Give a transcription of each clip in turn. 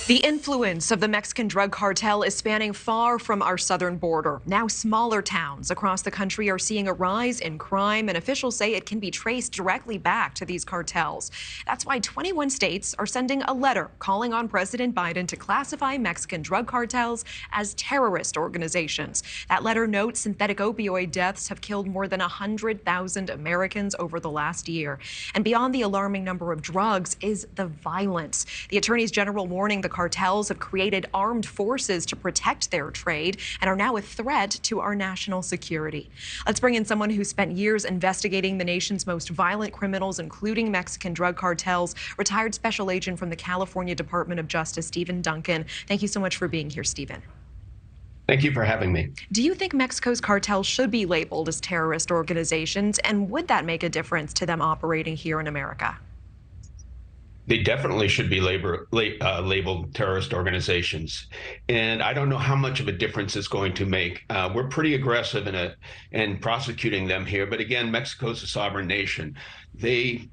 The influence of the Mexican drug cartel is spanning far from our southern border. Now smaller towns across the country are seeing a rise in crime, and officials say it can be traced directly back to these cartels. That's why 21 states are sending a letter calling on President Biden to classify Mexican drug cartels as terrorist organizations. That letter notes synthetic opioid deaths have killed more than 100,000 Americans over the last year. And beyond the alarming number of drugs is the violence. The attorneys general warning the cartels have created armed forces to protect their trade and are now a threat to our national security. Let's bring in someone who spent years investigating the nation's most violent criminals, including Mexican drug cartels, retired special agent from the California Department of Justice, Stephen Duncan. Thank you so much for being here, Stephen. Thank you for having me. Do you think Mexico's cartels should be labeled as terrorist organizations, and would that make a difference to them operating here in America? They definitely should be labeled terrorist organizations. And I don't know how much of a difference it's going to make. We're pretty aggressive in prosecuting them here. But again, Mexico's a sovereign nation. They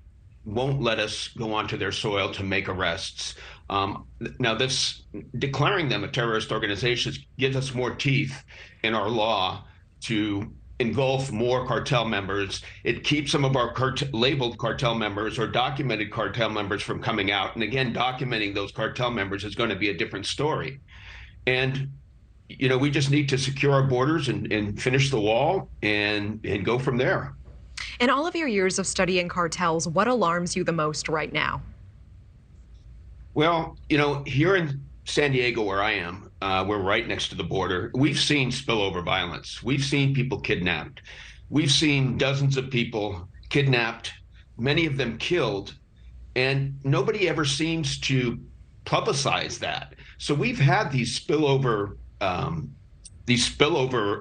won't let us go onto their soil to make arrests. Now, this declaring them a terrorist organization gives us more teeth in our law to engulf more cartel members. It keeps some of our labeled cartel members or documented cartel members from coming out. And again, documenting those cartel members is going to be a different story. And, you know, we just need to secure our borders and finish the wall and go from there. In all of your years of studying cartels, what alarms you the most right now? Well, you know, here in San Diego, where I am, we're right next to the border. We've seen spillover violence. We've seen people kidnapped. We've seen dozens of people kidnapped, many of them killed, and nobody ever seems to publicize that. So we've had these spillover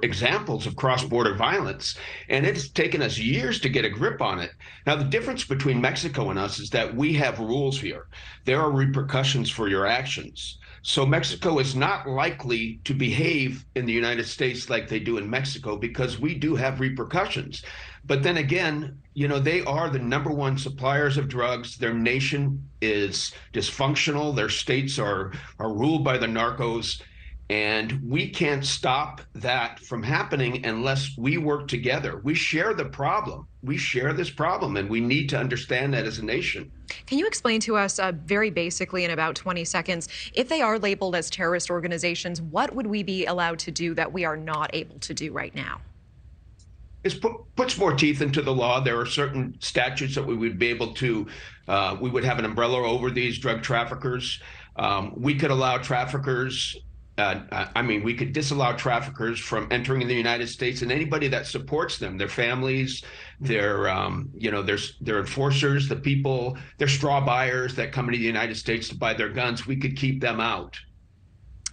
examples of cross-border violence, and it's taken us years to get a grip on it. Now, the difference between Mexico and us is that we have rules here. There are repercussions for your actions. So Mexico is not likely to behave in the United States like they do in Mexico because we do have repercussions. But then again, you know, they are the #1 suppliers of drugs. Their nation is dysfunctional. Their states are ruled by the narcos. And we can't stop that from happening unless we work together. We share the problem. We share this problem, and we need to understand that as a nation. Can you explain to us very basically in about 20 seconds, if they are labeled as terrorist organizations, what would we be allowed to do that we are not able to do right now? It puts more teeth into the law. There are certain statutes that we would be able to, we would have an umbrella over these drug traffickers. We could allow traffickers we could disallow traffickers from entering in the United States, and anybody that supports them, their families, their enforcers, the people, their straw buyers that come into the United States to buy their guns, we could keep them out.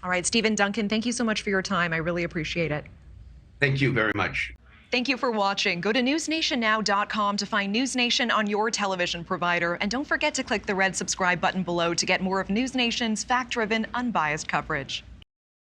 All right, Stephen Duncan, thank you so much for your time. I really appreciate it. Thank you very much. Thank you for watching. Go to newsnationnow.com to find NewsNation on your television provider. And don't forget to click the red subscribe button below to get more of NewsNation's fact-driven, unbiased coverage.